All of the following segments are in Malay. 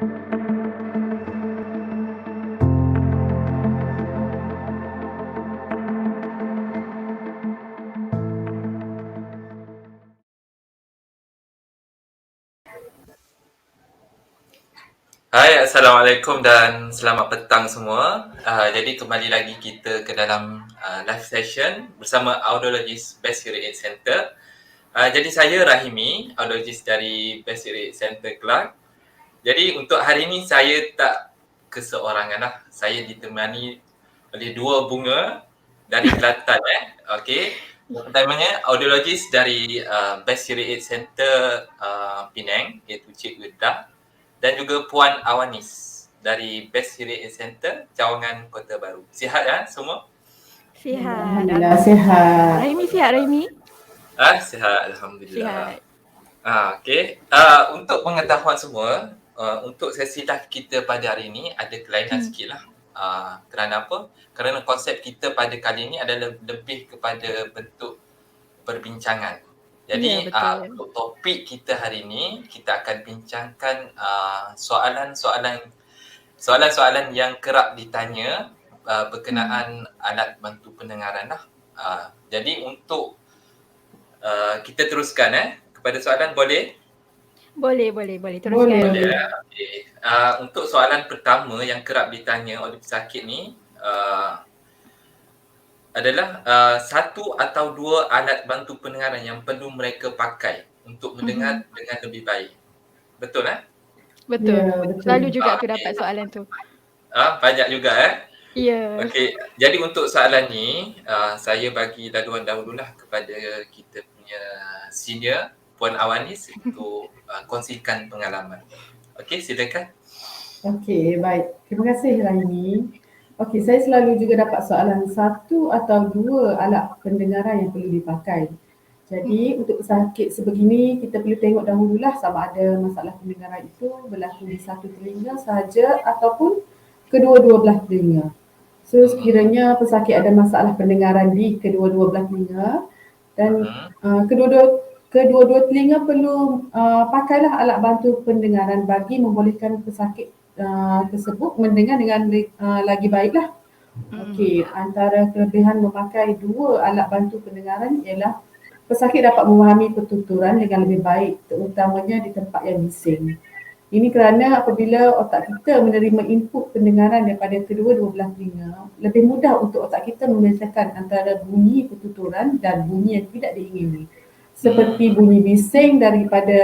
Hai, Assalamualaikum dan selamat petang semua. Jadi kembali lagi kita ke dalam live session bersama Audiologist Best Hearing Aid Center. Jadi saya Rahimi, audiologist dari Best Hearing Aid Center Kelang. Jadi untuk hari ini saya tak keseorangan lah. Saya ditemani oleh dua bunga dari Kelantan. Okey. Yang pertamanya audiologist dari Best Hearing Aid Center Penang, iaitu Cik Wirda, dan juga Puan Awanis dari Best Hearing Aid Center Cawangan Kota Baru. Sihat ya semua? Sihat. Alhamdulillah sihat. Rahimi sihat, Rahimi? Sihat, Alhamdulillah. Sihat. Okey. Untuk pengetahuan semua, untuk sesi live kita pada hari ini ada kelainan sikit lah. Kerana apa? Kerana konsep kita pada kali ini adalah lebih kepada bentuk perbincangan. Jadi Ya, betul. untuk topik kita hari ini, kita akan bincangkan soalan-soalan yang kerap ditanya berkenaan alat bantu pendengaran lah. Jadi untuk kita teruskan kepada soalan, boleh? Boleh. Teruskan. Boleh. Okay. Untuk soalan pertama yang kerap ditanya oleh pesakit ni adalah satu atau dua alat bantu pendengaran yang perlu mereka pakai untuk mendengar dengan lebih baik. Betul Betul. Ya, betul. Selalu juga aku dapat soalan tu. Banyak juga Ya. Okey, jadi untuk soalan ni saya bagi laluan dahululah kepada kita punya senior Puan Awanis untuk kongsikan pengalaman. Okey, silakan. Okey, baik. Terima kasih Rahimi. Okey, saya selalu juga dapat soalan satu atau dua alat pendengaran yang perlu dipakai. Jadi untuk pesakit sebegini kita perlu tengok dahululah sama ada masalah pendengaran itu berlaku di satu telinga sahaja ataupun kedua-dua belah telinga. So sekiranya pesakit ada masalah pendengaran di kedua-dua belah telinga dan kedua-dua telinga perlu pakailah alat bantu pendengaran bagi membolehkan pesakit tersebut mendengar dengan lagi baiklah. Okey, antara kelebihan memakai dua alat bantu pendengaran ialah pesakit dapat memahami pertuturan dengan lebih baik, terutamanya di tempat yang bising. Ini kerana apabila otak kita menerima input pendengaran daripada kedua-dua belah telinga, lebih mudah untuk otak kita membezakan antara bunyi pertuturan dan bunyi yang tidak diingini. Seperti bunyi bising daripada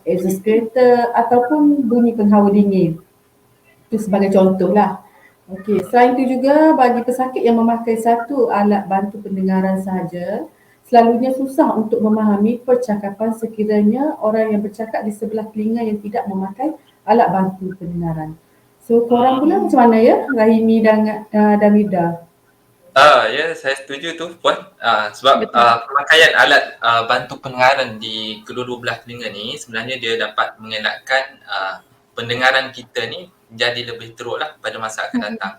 exhaust kereta ataupun bunyi penghawa dingin. Itu sebagai contohlah. Okey, selain itu juga bagi pesakit yang memakai satu alat bantu pendengaran sahaja, selalunya susah untuk memahami percakapan sekiranya orang yang bercakap di sebelah telinga yang tidak memakai alat bantu pendengaran. So, korang pula macam mana ya, Rahimi dan Wirda? Ya, saya setuju tu Puan. Sebab pemakaian alat bantu pendengaran di kedua-dua belah telinga ni sebenarnya dia dapat mengelakkan pendengaran kita ni jadi lebih teruk lah pada masa akan datang.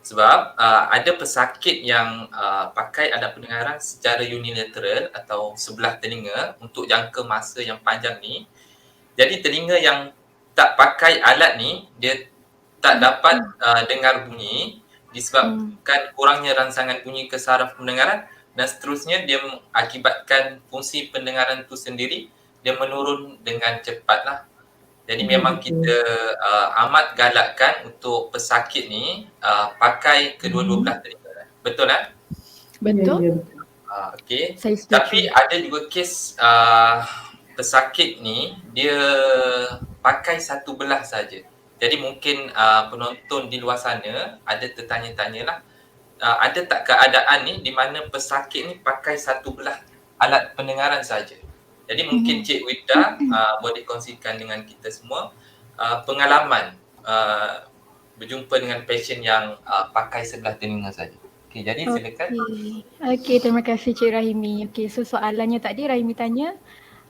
Sebab ada pesakit yang pakai alat pendengaran secara unilateral atau sebelah telinga untuk jangka masa yang panjang ni. Jadi telinga yang tak pakai alat ni dia tak dapat dengar bunyi disebabkan kurangnya rangsangan bunyi ke saraf pendengaran dan seterusnya dia mengakibatkan fungsi pendengaran tu sendiri dia menurun dengan cepat lah. Jadi memang kita amat galakkan untuk pesakit ni pakai kedua-dua belah telinga. Betul Betul. Ya, Okey. Saya setuju. Tapi ada juga kes pesakit ni dia pakai satu belah saja. Jadi mungkin penonton di luar sana ada tertanya-tanya lah, ada tak keadaan ni di mana pesakit ni pakai satu belah alat pendengaran saja. Jadi mungkin Cik Wirda boleh kongsikan dengan kita semua pengalaman berjumpa dengan pasien yang pakai sebelah telinga saja. Okey, jadi silakan. Okey, terima kasih Cik Rahimi. Okey, so soalannya tadi Rahimi tanya,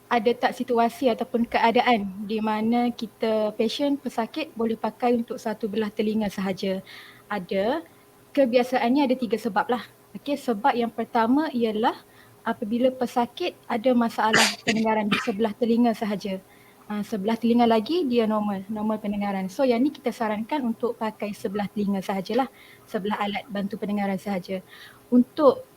ada tak situasi ataupun keadaan di mana kita pasien pesakit boleh pakai untuk satu belah telinga sahaja? Ada. Kebiasaannya ada 3 sebab lah. Okey, sebab yang pertama ialah apabila pesakit ada masalah pendengaran di sebelah telinga sahaja. Sebelah telinga lagi dia normal pendengaran. So yang ni kita sarankan untuk pakai sebelah telinga sahajalah, sebelah alat bantu pendengaran sahaja. Untuk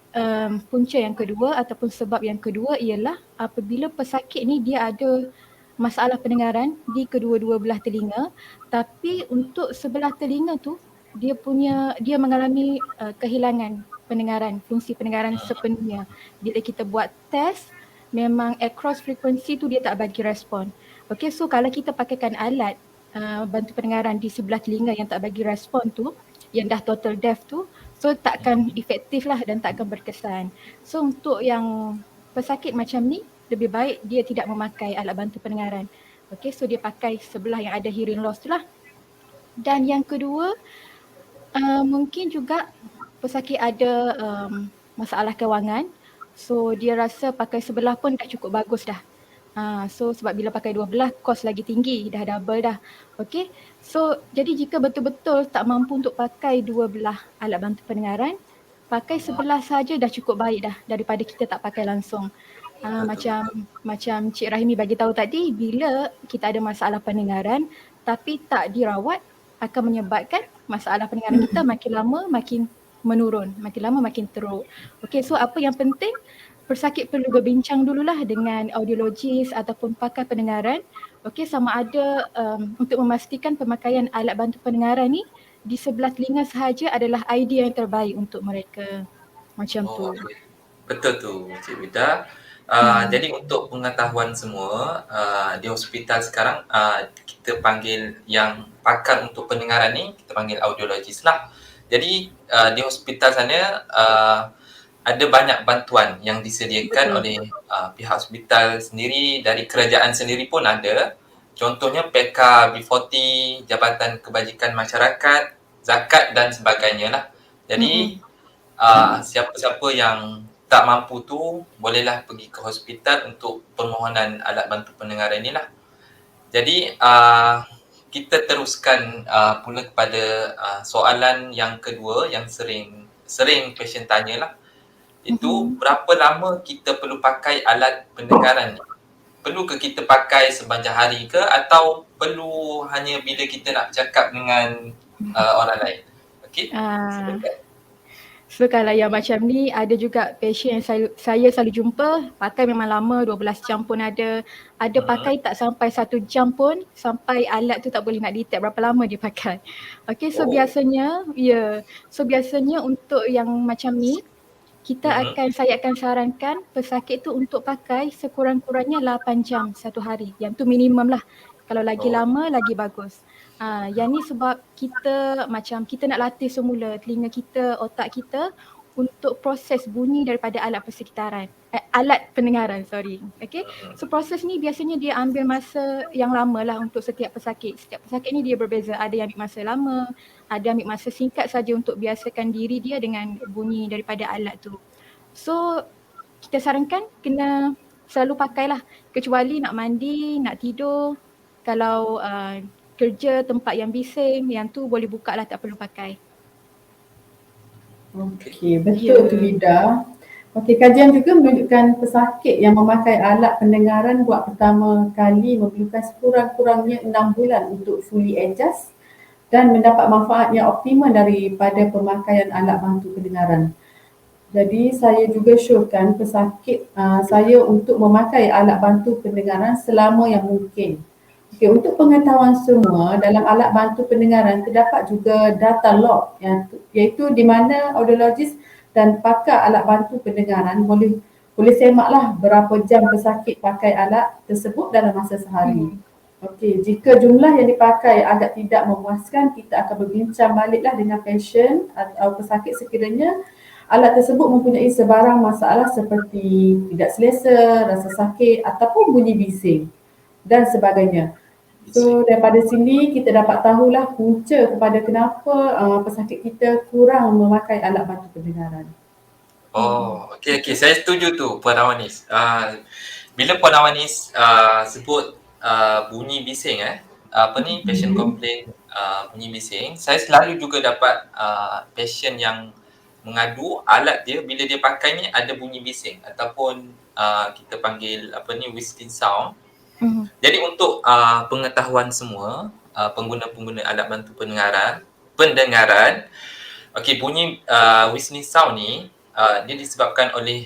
punca yang kedua ataupun sebab yang kedua ialah apabila pesakit ni dia ada masalah pendengaran di kedua-dua belah telinga, tapi untuk sebelah telinga tu dia mengalami kehilangan pendengaran, fungsi pendengaran sepenuhnya. Bila kita buat test, memang across frekuensi tu dia tak bagi respon. Okay, so kalau kita pakaikan alat bantu pendengaran di sebelah telinga yang tak bagi respon tu, yang dah total deaf tu, so takkan efektif lah dan takkan berkesan. So untuk yang pesakit macam ni, lebih baik dia tidak memakai alat bantu pendengaran. Okay, so dia pakai sebelah yang ada hearing loss tu lah. Dan yang kedua, mungkin juga pesakit ada masalah kewangan. So dia rasa pakai sebelah pun dah cukup bagus dah. So sebab bila pakai dua belah, kos lagi tinggi, dah double dah. Okay, so jadi jika betul-betul tak mampu untuk pakai dua belah alat bantu pendengaran, pakai sebelah saja dah cukup baik dah daripada kita tak pakai langsung. Macam Cik Rahimi bagi tahu tadi, bila kita ada masalah pendengaran tapi tak dirawat, akan menyebabkan masalah pendengaran kita makin lama makin menurun, makin lama makin teruk. Okay, so apa yang penting, pesakit perlu berbincang dululah dengan audiologis ataupun pakar pendengaran, okey, sama ada untuk memastikan pemakaian alat bantu pendengaran ni di sebelah telinga sahaja adalah idea yang terbaik untuk mereka. Macam tu. Betul tu Cik Vida. Jadi untuk pengetahuan semua, di hospital sekarang kita panggil yang pakar untuk pendengaran ni, kita panggil audiologis lah. Jadi di hospital sana ada banyak bantuan yang disediakan oleh pihak hospital sendiri, dari kerajaan sendiri pun ada. Contohnya PK B40, Jabatan Kebajikan Masyarakat, zakat dan sebagainya lah. Jadi siapa-siapa yang tak mampu tu bolehlah pergi ke hospital untuk permohonan alat bantu pendengaran ni lah. Jadi kita teruskan pula kepada soalan yang kedua yang sering pasien tanya lah. Itu berapa lama kita perlu pakai alat pendengaran ni? Perlu ke kita pakai sepanjang hari ke, atau perlu hanya bila kita nak bercakap dengan orang lain? Okey, silakan. So kalau yang macam ni, ada juga pasien yang saya selalu jumpa pakai memang lama, 12 jam pun ada. Ada pakai tak sampai 1 jam pun, sampai alat tu tak boleh nak detect berapa lama dia pakai. Okay, so biasanya, so biasanya untuk yang macam ni, saya akan sarankan pesakit tu untuk pakai sekurang-kurangnya 8 jam satu hari. Yang tu minimum lah. Kalau lagi lama, lagi bagus. Yang ni sebab kita nak latih semula telinga kita, otak kita untuk proses bunyi daripada alat persekitaran. Alat pendengaran, sorry. Okay. So proses ni biasanya dia ambil masa yang lama lah untuk setiap pesakit. Setiap pesakit ni dia berbeza. Ada yang ambil masa lama, ada ambil masa singkat saja untuk biasakan diri dia dengan bunyi daripada alat tu. So kita sarankan kena selalu pakailah, kecuali nak mandi, nak tidur. Kalau kerja tempat yang bising, yang tu boleh buka lah, tak perlu pakai. Okey, betul tu Vida. Okey, kajian juga menunjukkan pesakit yang memakai alat pendengaran buat pertama kali memerlukan sekurang-kurangnya 6 bulan untuk fully adjust dan mendapat manfaat yang optimal daripada pemakaian alat bantu pendengaran. Jadi saya juga syorkan pesakit saya untuk memakai alat bantu pendengaran selama yang mungkin. Okay, untuk pengetahuan semua, dalam alat bantu pendengaran terdapat juga data log, iaitu di mana audiologis dan pakar alat bantu pendengaran boleh semaklah berapa jam pesakit pakai alat tersebut dalam masa sehari. Okey, jika jumlah yang dipakai agak tidak memuaskan, kita akan berbincang baliklah dengan pasien atau pesakit sekiranya alat tersebut mempunyai sebarang masalah seperti tidak selesa, rasa sakit ataupun bunyi bising dan sebagainya. So daripada sini kita dapat tahulah punca kepada kenapa pesakit kita kurang memakai alat bantu pendengaran. Okey, saya setuju tu Puan Awanis. Bila Puan Awanis sebut bunyi bising pasien komplain bunyi bising, saya selalu juga dapat pasien yang mengadu alat dia bila dia pakai ni ada bunyi bising ataupun kita panggil whistling sound. Jadi untuk pengetahuan semua pengguna-pengguna alat bantu pendengaran, okey, bunyi whistling sound ni dia disebabkan oleh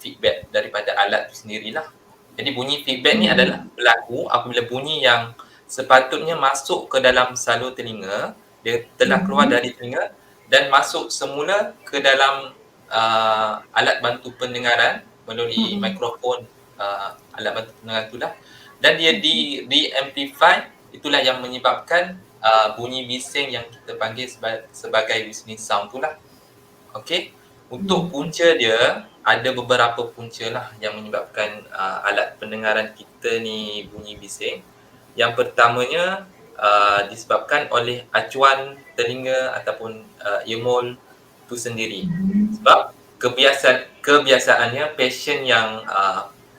feedback daripada alat tu sendirilah. Jadi bunyi feedback ni adalah berlaku apabila bunyi yang sepatutnya masuk ke dalam salur telinga, dia telah keluar dari telinga dan masuk semula ke dalam alat bantu pendengaran melalui mikrofon alat bantu pendengaran tu lah, dan dia di-amplify, itulah yang menyebabkan bunyi bising yang kita panggil sebagai whistling sound tu lah. Okey, untuk punca dia ada beberapa punca lah yang menyebabkan alat pendengaran kita ni bunyi bising. Yang pertamanya disebabkan oleh acuan telinga ataupun earmole tu sendiri. Sebab kebiasaannya pasien yang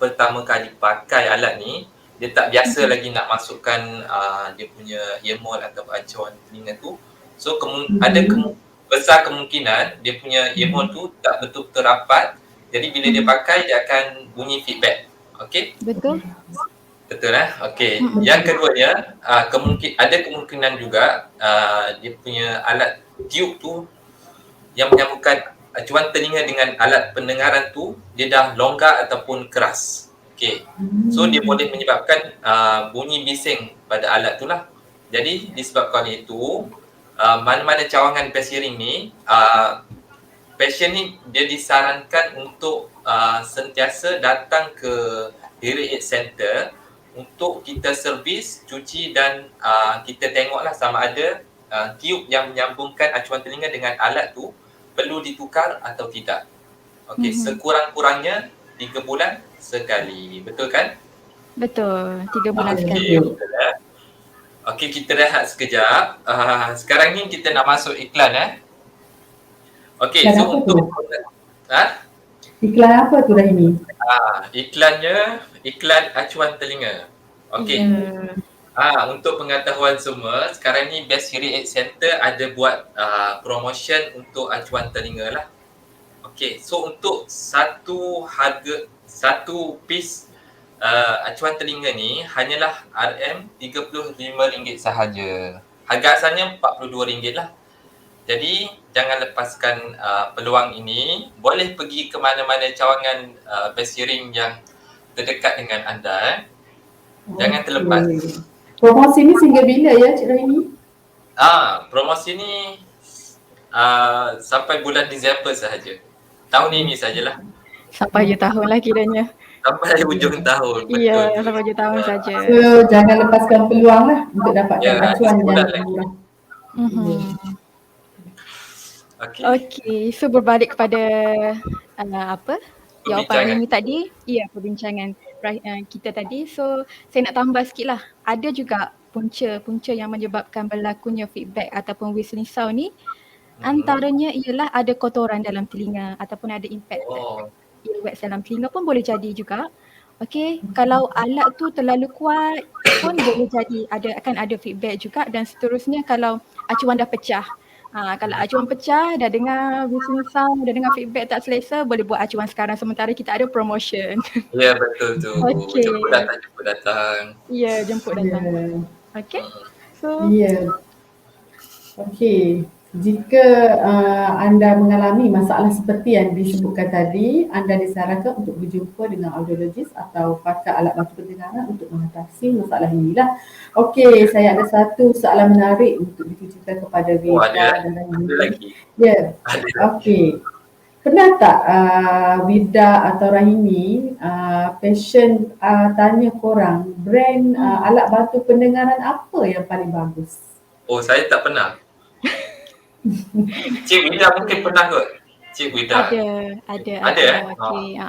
pertama kali pakai alat ni, dia tak biasa lagi nak masukkan dia punya earmole atau acuan telinga tu. So besar kemungkinan dia punya earmole tu tak betul-betul rapat. Jadi bila dia pakai, dia akan bunyi feedback. Okey? Betul. Betul okey. Yang keduanya ada kemungkinan juga dia punya alat tube tu yang menyambungkan acuan telinga dengan alat pendengaran tu, dia dah longgar ataupun keras. Okey. So dia boleh menyebabkan bunyi bising pada alat tu lah. Jadi disebabkan itu mana-mana cawangan pes hearing ni, pasien ni dia disarankan untuk sentiasa datang ke hearing aid center untuk kita servis, cuci dan kita tengoklah sama ada tube yang menyambungkan acuan telinga dengan alat tu perlu ditukar atau tidak. Okey, sekurang-kurangnya 3 bulan sekali. Betul kan? Betul, 3 bulan sekali. Okey, betul Okey, kita rehat sekejap. Sekarang ni kita nak masuk iklan Okey, Iklan so apa untuk Iklan apa tu Rahimi? iklannya iklan acuan telinga. Okey. Untuk pengetahuan semua, sekarang ni Best Hearing Aid Center ada buat promotion untuk acuan telinga lah. Okey, so untuk satu piece acuan telinga ni hanyalah RM35 sahaja. Harga asalnya RM42 lah. Jadi jangan lepaskan peluang ini. Boleh pergi ke mana-mana cawangan Best Hearing yang terdekat dengan anda. Jangan terlepas. Promosi ni sehingga bila ya Cik Rahimi? Promosi ni sampai bulan Disember sahaja. Tahun ini sajalah. Sampai hujung tahun lah kiranya. Sampai hujung tahun. Ya, sampai hujung tahun saja. So jangan lepaskan peluang lah untuk dapatkan acuan yang murah. Okey, so berbalik kepada jawapan Rahimi tadi. Ya, perbincangan kita tadi. So saya nak tambah sikit lah. Ada juga punca yang menyebabkan berlakunya feedback ataupun whistling sound ni. Antaranya ialah ada kotoran dalam telinga ataupun ada impact earwax dalam telinga pun boleh jadi juga. Okey, kalau alat tu terlalu kuat pun boleh jadi akan ada feedback juga, dan seterusnya kalau acuan dah pecah. Kalau acuan pecah, dah dengar whistling sound, dah dengar feedback tak selesa, boleh buat acuan sekarang sementara kita ada promotion. Ya, betul tu. Okay. Jemput datang. Ya, jemput datang. Okey. So okey. Jika anda mengalami masalah seperti yang disebutkan tadi, anda disarankan untuk berjumpa dengan audiologis atau pakar alat bantu pendengaran untuk mengatasi masalah inilah. Okey, saya ada satu soalan menarik untuk ditujukan kepada Vida dan Rahimi. Ada lagi. Ya. Okey. Pernah tak Vida atau Rahimi pasien tanya korang brand alat bantu pendengaran apa yang paling bagus? Oh, saya tak pernah. Cik Vida mungkin pernah kot? Cik Vida. Ada. Okey.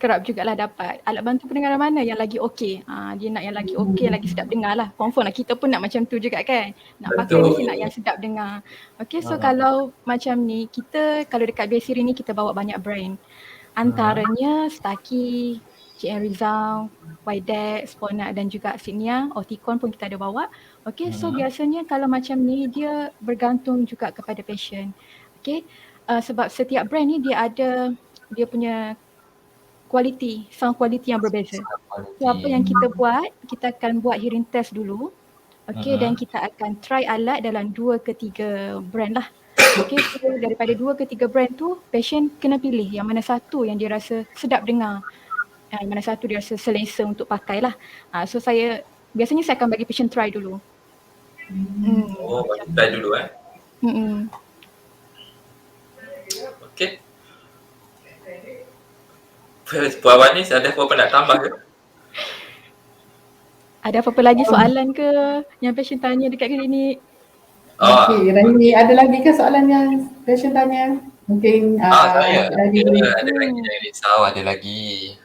Kerap jugalah dapat alat bantu pendengaran mana yang lagi okey. Dia nak yang lagi okey, lagi sedap dengar lah. Confirm lah, kita pun nak macam tu juga kan. Nak pakai mesti nak yang sedap dengar. Okey, so kalau macam ni, kita kalau dekat Best Hearing ni kita bawa banyak brand. Antaranya Staki, JN Rizal, Widex, Phonak dan juga Signia, Oticon pun kita ada bawa. Okey, so biasanya kalau macam ni dia bergantung juga kepada pasien. Okey, sebab setiap brand ni dia ada dia punya sound quality yang berbeza. So apa yang kita buat, kita akan buat hearing test dulu. Okay, dan kita akan try alat dalam 2 ke 3 brand lah. Okay, so daripada 2 ke 3 brand tu, patient kena pilih yang mana satu yang dia rasa sedap dengar, yang mana satu dia rasa selesa untuk pakai lah. So biasanya saya akan bagi patient try dulu. Bagi try dulu Okay. Puan Wanis, ada apa-apa nak tambah ke? Ada apa-apa lagi soalan ke yang patient tanya dekat klinik? Okey, Rahimi, ada lagi ke soalan yang patient tanya? Mungkin saya ada lagi, jangan risau, ada lagi.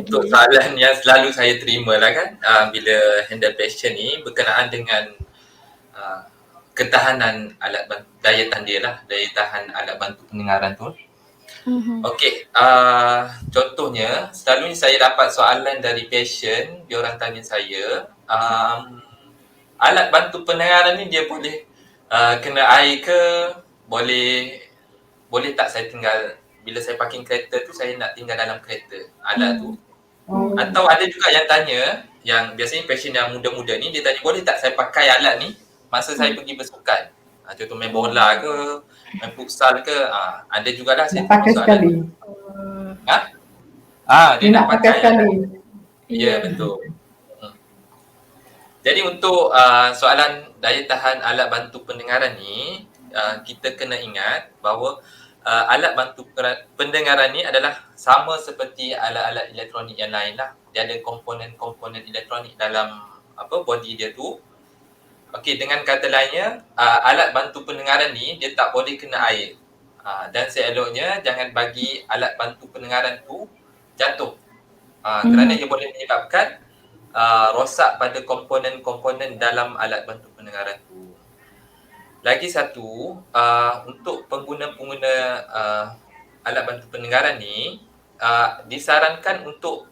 Untuk soalan yang selalu saya terima lah kan, bila handle patient ni berkenaan dengan ketahanan alat daya tahan dia lah, daya tahan alat bantu pendengaran tu. Okey, contohnya selalunya saya dapat soalan dari patient, dia orang tanya saya, alat bantu pendengaran ni dia boleh kena air ke, boleh tak saya tinggal, bila saya parking kereta tu saya nak tinggal dalam kereta alat tu. Atau ada juga yang tanya, yang biasanya patient yang muda-muda ni, dia tanya boleh tak saya pakai alat ni masa saya pergi bersukan, contoh main bola ke, main futsal ke, ada jugalah saya pakai sekali. Dia nak pakai sekali. Ya, betul. Jadi untuk soalan daya tahan alat bantu pendengaran ni, kita kena ingat bahawa alat bantu pendengaran ni adalah sama seperti alat-alat elektronik yang lain lah. Dia ada komponen-komponen elektronik dalam body dia tu. Okey, dengan kata lainnya, alat bantu pendengaran ni dia tak boleh kena air. Dan seeloknya jangan bagi alat bantu pendengaran tu jatuh. Kerana ia boleh menyebabkan rosak pada komponen-komponen dalam alat bantu pendengaran tu. Lagi satu, untuk pengguna-pengguna alat bantu pendengaran ni, disarankan untuk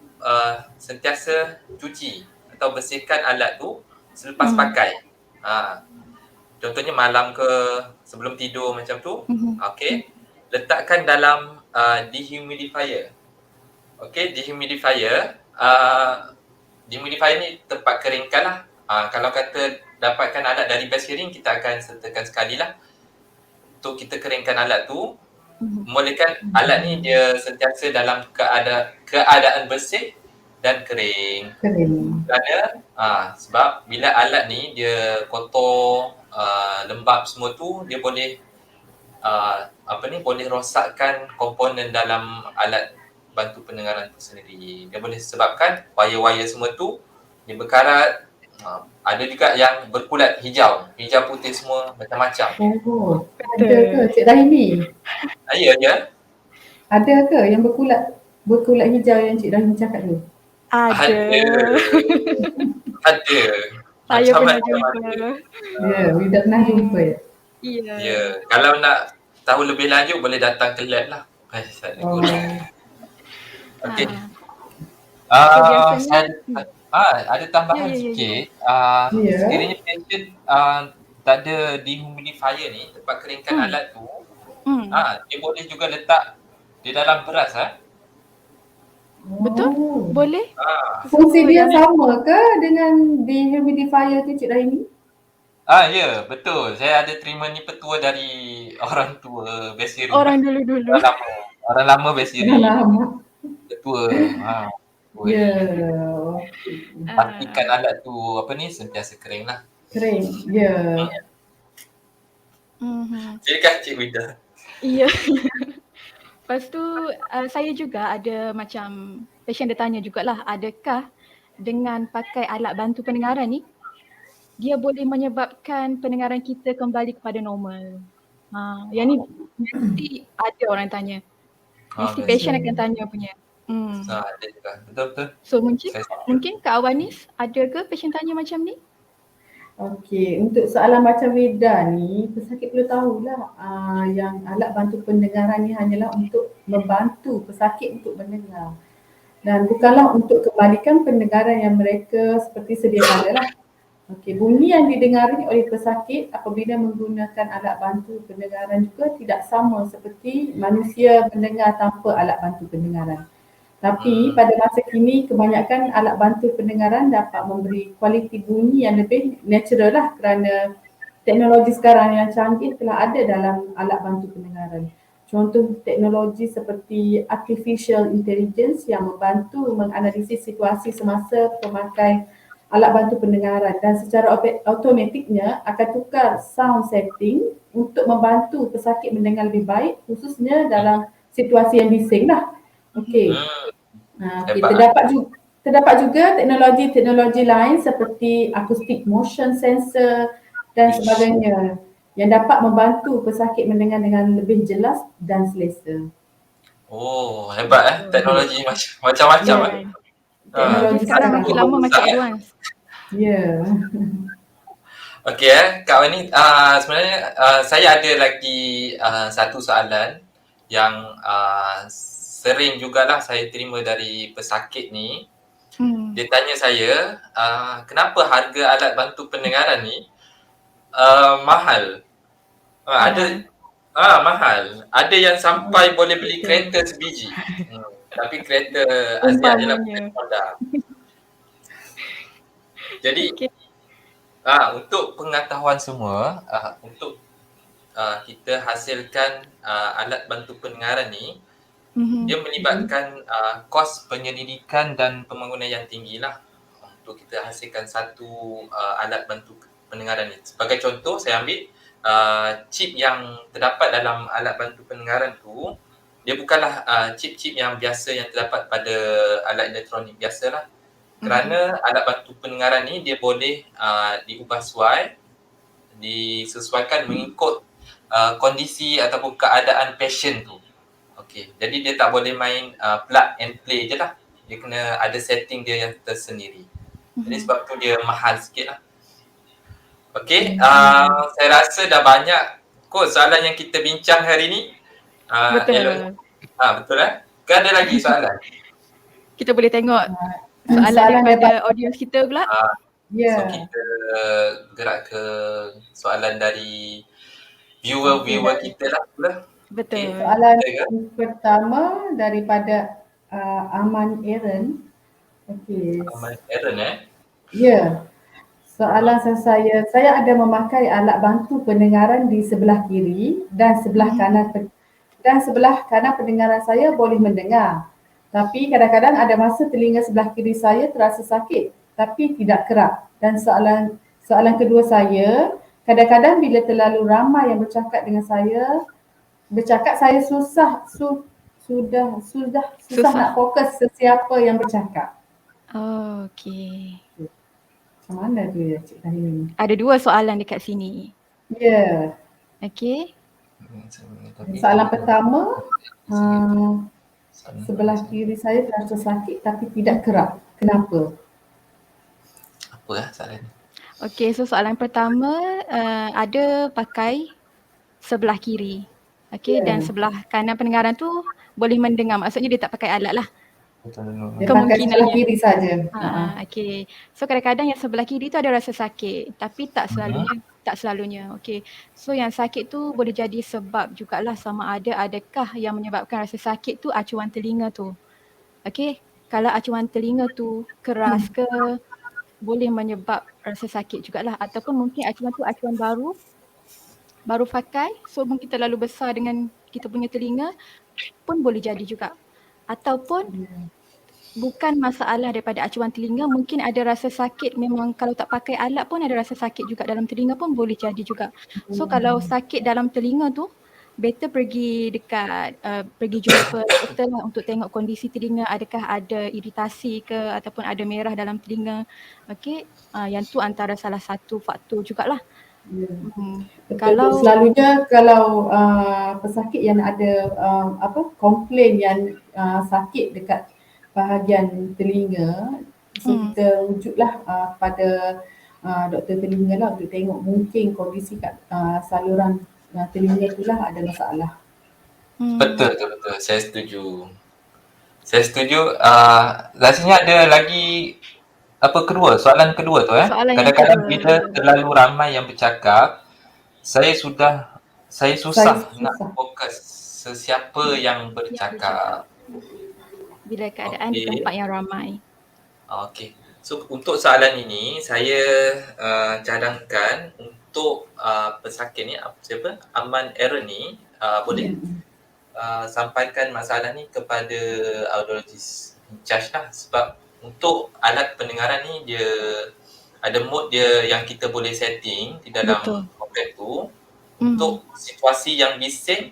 sentiasa cuci atau bersihkan alat tu selepas pakai. Contohnya malam ke sebelum tidur macam tu, okey, letakkan dalam dehumidifier. Okey, dehumidifier ni tempat keringkan lah. Kalau kata dapatkan alat dari best hearing, kita akan sertakan sekali lah untuk kita keringkan alat tu, membolehkan alat ni dia sentiasa dalam keadaan bersih dan kering. Kerana sebab bila alat ni dia kotor, lembab semua tu, dia boleh boleh rosakkan komponen dalam alat bantu pendengaran tu sendiri. Dia boleh sebabkan wire-wire semua tu dia berkarat. Ada juga yang berkulat hijau putih semua macam-macam. Ada ke Cik Rahimi? Ya. Ada ke yang berkulat hijau yang Cik Rahimi cakap tu? Ada. Saya pernah jumpa. Ya, Wida pernah jumpa ya? Ya. Kalau nak tahu lebih lanjut boleh datang ke lab lah. Okey. Ada tambahan sikit. Sekiranya patient tak ada dehumidifier ni, tempat keringkan alat tu, dia boleh juga letak di dalam beras. Betul? Boleh? Fungsi dia sama ke dengan dehumidifier tu Cik Rahimi? Ya, betul. Saya ada terima ni petua dari orang tua best hearing. Orang dulu-dulu. Orang lama best hearing. Petua. Ya. Pastikan alat tu sentiasa kering lah. Kering, ya. Silakan Cik Wida. Ya. Lepas tu saya juga ada macam patient dia tanya jugalah, adakah dengan pakai alat bantu pendengaran ni dia boleh menyebabkan pendengaran kita kembali kepada normal. Yang ni mesti ada orang tanya. Mesti patient akan tanya punya. Ada juga. Betul. So mungkin Kak Awanis ada ke patient tanya macam ni? Okey, untuk soalan macam Wida ni, pesakit perlu tahulah yang alat bantu pendengaran ni hanyalah untuk membantu pesakit untuk mendengar. Dan bukanlah untuk kembalikan pendengaran yang mereka seperti sedia kala lah. Okey, bunyi yang didengari oleh pesakit apabila menggunakan alat bantu pendengaran juga tidak sama seperti manusia mendengar tanpa alat bantu pendengaran. Tapi pada masa kini kebanyakan alat bantu pendengaran dapat memberi kualiti bunyi yang lebih natural lah, kerana teknologi sekarang yang canggih telah ada dalam alat bantu pendengaran. Contoh teknologi seperti artificial intelligence yang membantu menganalisis situasi semasa pemakai alat bantu pendengaran, dan secara automatiknya akan tukar sound setting untuk membantu pesakit mendengar lebih baik, khususnya dalam situasi yang bising lah. Okey. Okay. Terdapat juga teknologi lain seperti acoustic motion sensor dan sebagainya yang dapat membantu pesakit mendengar dengan lebih jelas dan selesa. Oh, hebat teknologi macam-macam. Teknologi sekarang makin lama makin advance. Ya. Okey Kak Wani, sebenarnya saya ada lagi satu soalan yang sering jugalah saya terima dari pesakit ni. Dia tanya saya, kenapa harga alat bantu pendengaran ni mahal? Mahal. Ada yang sampai boleh beli kereta sebiji. Tapi kereta Aziz adalah kereta Honda. Jadi untuk pengetahuan semua, untuk kita hasilkan alat bantu pendengaran ni, dia melibatkan kos penyelidikan dan pembangunan yang tinggi lah untuk kita hasilkan satu alat bantu pendengaran ni. Sebagai contoh, saya ambil chip yang terdapat dalam alat bantu pendengaran tu, dia bukanlah chip-chip yang biasa yang terdapat pada alat elektronik biasa lah. Kerana alat bantu pendengaran ni dia boleh diubah suai, disesuaikan mengikut kondisi ataupun keadaan pasien tu. Okey, jadi dia tak boleh main plug and play je lah. Dia kena ada setting dia yang tersendiri. Jadi sebab tu dia mahal sikit lah. Okey, saya rasa dah banyak kot soalan yang kita bincang hari ni. Betul. Betul Ke ada lagi soalan? Kita boleh tengok soalan daripada audience kita pula. So kita gerak ke soalan dari viewer kita lah pula. Betul. Soalan pertama daripada Aman Aaron. Okey. Aman Aaron Ya. Soalan saya ada memakai alat bantu pendengaran di sebelah kiri dan sebelah kanan pendengaran saya boleh mendengar. Tapi kadang-kadang ada masa telinga sebelah kiri saya terasa sakit tapi tidak kerap. Dan soalan kedua saya, kadang-kadang bila terlalu ramai yang bercakap dengan saya susah nak fokus sesiapa yang bercakap. Okey. Macam mana tu ya Cik Rahimi? Ada dua soalan dekat sini. Ya. Okey. Soalan pertama, sebelah kiri saya terasa sakit tapi tidak kerap. Kenapa? Apa soalan? Okey, so soalan pertama, ada pakai sebelah kiri. Okey, dan sebelah kanan pendengaran tu boleh mendengar. Maksudnya dia tak pakai alat lah. Dia pakai sebelah kiri saja. Okey. So kadang-kadang yang sebelah kiri tu ada rasa sakit, tapi tak selalunya. Okey. So yang sakit tu boleh jadi sebab jugalah, sama adakah yang menyebabkan rasa sakit tu acuan telinga tu. Okey. Kalau acuan telinga tu keras ke, boleh menyebab rasa sakit jugalah, ataupun mungkin acuan tu acuan baru pakai, so mungkin terlalu besar dengan kita punya telinga pun boleh jadi juga. Ataupun bukan masalah daripada acuan telinga, mungkin ada rasa sakit memang kalau tak pakai alat pun ada rasa sakit juga dalam telinga pun boleh jadi juga. So kalau sakit dalam telinga tu, better pergi jumpa doktor lah untuk tengok kondisi telinga, adakah ada iritasi ke ataupun ada merah dalam telinga. Okey, yang tu antara salah satu faktor jugalah. Selalunya kalau pesakit yang ada komplain yang sakit dekat bahagian telinga, so kita rujuklah pada doktor telinga lah untuk tengok mungkin kondisi kat saluran telinga itulah ada masalah. Betul. Saya setuju. Rasanya ada lagi soalan kedua tu kadang-kadang bila terlalu ramai yang bercakap, saya susah nak fokus sesiapa yang bercakap. bila keadaan di tempat yang ramai. Okey. So untuk soalan ini saya cadangkan untuk pesakit ni siapa? Aman Aaron ni boleh sampaikan masalah ni kepada audiologist in charge lah, sebab untuk alat pendengaran ni dia ada mode dia yang kita boleh setting di dalam software tu untuk situasi yang bising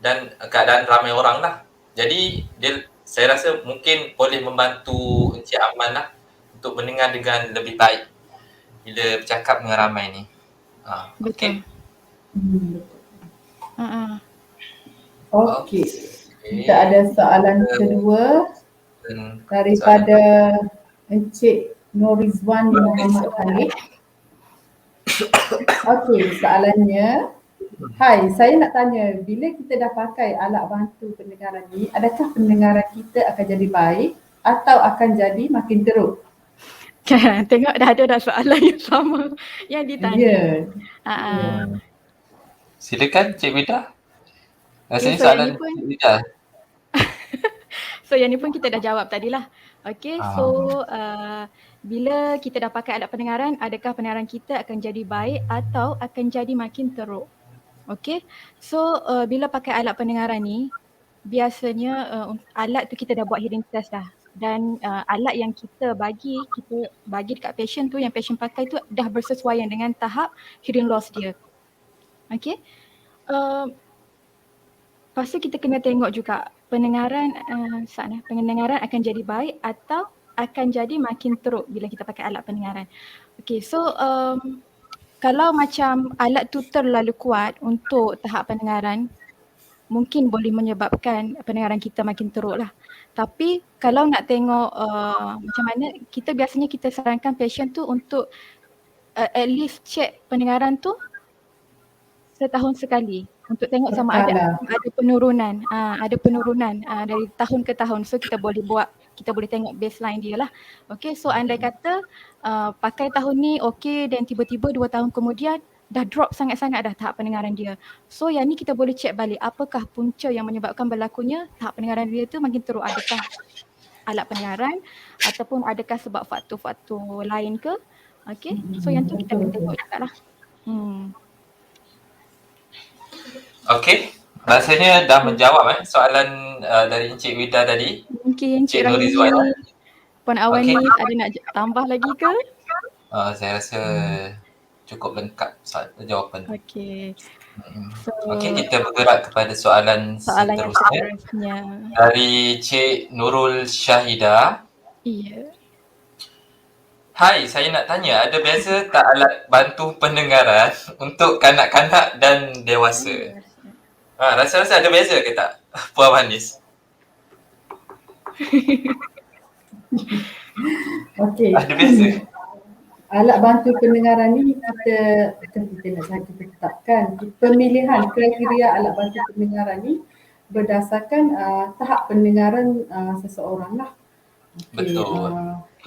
dan keadaan ramai orang lah. Jadi saya rasa mungkin boleh membantu Encik Aman lah untuk mendengar dengan lebih baik bila bercakap dengan ramai ni. Betul. Okey. Kita ada soalan kedua daripada Encik Norizwan bin Muhammad Khalid. Okey, soalannya, hai, saya nak tanya, bila kita dah pakai alat bantu pendengaran ni, adakah pendengaran kita akan jadi baik atau akan jadi makin teruk? Tengok dah ada soalan yang sama yang ditanya. Silakan Cik Vida. Rasanya so soalan Cik Vida. So yang ni pun kita dah jawab tadilah. Okay, so bila kita dah pakai alat pendengaran, adakah pendengaran kita akan jadi baik atau akan jadi makin teruk? Okay, so bila pakai alat pendengaran ni, biasanya alat tu kita dah buat hearing test dah. Dan alat yang kita bagi dekat patient tu, yang patient pakai tu dah bersesuaian dengan tahap hearing loss dia. Okay. Lepas tu kita kena tengok juga pendengaran akan jadi baik atau akan jadi makin teruk bila kita pakai alat pendengaran. Okay, so kalau macam alat tu terlalu kuat untuk tahap pendengaran, mungkin boleh menyebabkan pendengaran kita makin teruk lah. Tapi kalau nak tengok macam mana, biasanya kita sarankan patient tu untuk at least check pendengaran tu setahun sekali untuk tengok sama ada penurunan, dari tahun ke tahun. So kita boleh tengok baseline dia lah. Okay, so andai kata pakai tahun ni okay, dan tiba-tiba 2 tahun kemudian dah drop sangat-sangat dah tahap pendengaran dia. So yang ni kita boleh check balik apakah punca yang menyebabkan berlakunya tahap pendengaran dia tu makin teruk. Adakah alat pendengaran ataupun adakah sebab faktor-faktor lain ke? Okay, so yang tu kita kena tengok juga lah. Okey, rasanya dah menjawab soalan dari Encik Vida tadi. Mungkin Encik Rahimi, Puan Awanis ada nak tambah lagi ke? Saya rasa cukup lengkap jawapan. Okey. So, kita bergerak kepada soalan seterusnya. Dari Cik Nurul Syahida. Ya. Hai, saya nak tanya, ada beza tak alat bantu pendengaran untuk kanak-kanak dan dewasa? Rasa-rasa ada beza ke tak, Puan Awanis? Okey. Ada beza? Alat bantu pendengaran ni kita tetapkan pemilihan kriteria alat bantu pendengaran ni berdasarkan tahap pendengaran seseorang lah. Okay. Betul.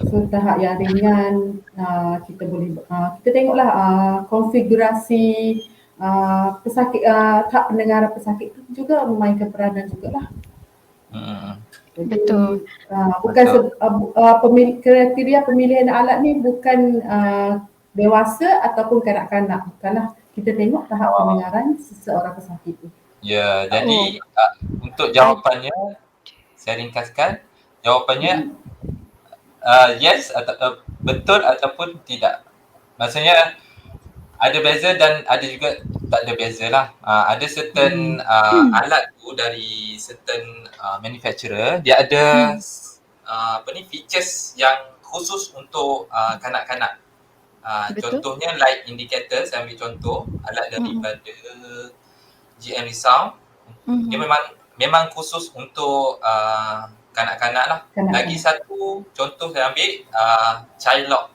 So tahap yang ringan kita boleh kita tengoklah konfigurasi pesakit, tahap pendengaran pesakit tu juga memainkan peranan jugalah. Betul. Bukan kriteria pemilihan alat ni bukan dewasa ataupun kanak-kanak, bukanlah. Kita tengok tahap pendengaran seseorang pesakit tu. Ya, jadi untuk jawapannya saya ringkaskan, jawapannya yes atau betul ataupun tidak. Maksudnya ada beza dan ada juga tak ada beza lah. Ada certain alat tu dari certain manufacturer, dia ada features yang khusus untuk kanak-kanak. Contohnya light indicator, saya ambil contoh alat daripada GM Resound. Dia memang khusus untuk kanak-kanak lah. Lagi satu contoh saya ambil child lock.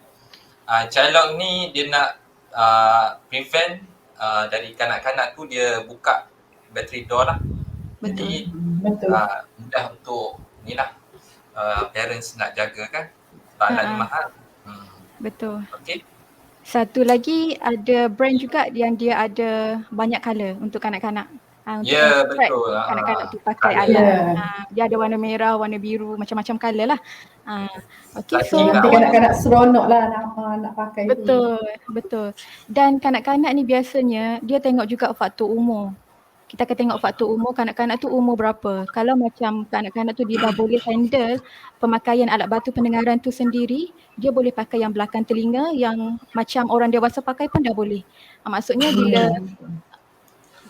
Child lock ni dia nak prevent dari kanak-kanak tu dia buka battery door lah. Jadi mudah untuk ni lah parents nak jaga kan. Alat ni mahal. Betul. Okay. Satu lagi ada brand juga yang dia ada banyak color untuk kanak-kanak. Untuk Ya, attract betul. kanak-kanak tu pakai Colour. alat. Ya. Dia ada warna merah, warna biru, macam-macam colour lah. Okay, Lagi so lah Nanti kanak-kanak seronok lah nak pakai tu. betul. Dan kanak-kanak ni biasanya dia tengok juga faktor umur. Kita akan tengok faktor umur, kanak-kanak tu umur berapa. Kalau macam kanak-kanak tu dia dah boleh handle pemakaian alat bantu pendengaran tu sendiri, dia boleh pakai yang belakang telinga yang macam orang dewasa pakai pun dah boleh. Maksudnya bila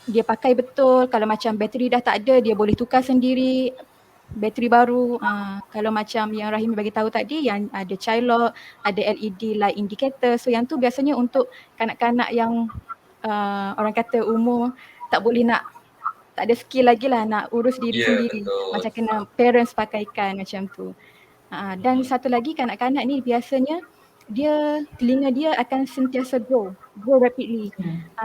dia pakai betul, kalau macam bateri dah tak ada, dia boleh tukar sendiri bateri baru. Kalau macam yang Rahimi bagi tahu tadi, yang ada child lock, ada LED light indicator. So yang tu biasanya untuk kanak-kanak yang orang kata umur tak boleh tak ada skill lagi lah nak urus diri Ya, sendiri. betul. Macam kena parents pakaikan macam tu. Dan satu lagi kanak-kanak ni biasanya telinga dia akan sentiasa grow rapidly.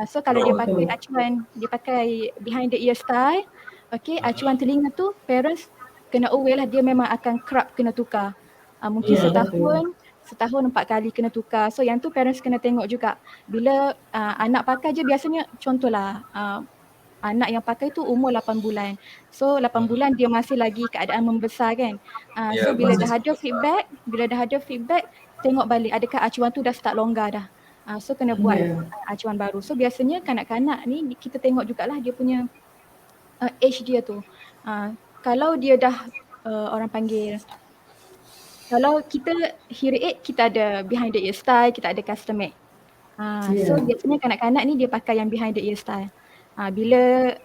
So kalau dia pakai acuan, dia pakai behind the ear style, okay, acuan telinga tu parents kena aware lah, dia memang akan kerap kena tukar. Mungkin setahun 4 kali kena tukar. So yang tu parents kena tengok juga. Bila anak pakai je biasanya, contohlah anak yang pakai tu umur 8 bulan. So 8 bulan dia masih lagi keadaan membesar kan. Ya, So bila masih dah ada feedback, tengok balik adakah acuan tu dah start longgar dah. So kena buat acuan baru. So biasanya kanak-kanak ni kita tengok jugalah dia punya age dia tu. Kalau dia dah orang panggil, kalau kita hearing aid, kita ada behind the ear style, kita ada custom made. So biasanya kanak-kanak ni dia pakai yang behind the ear style. Bila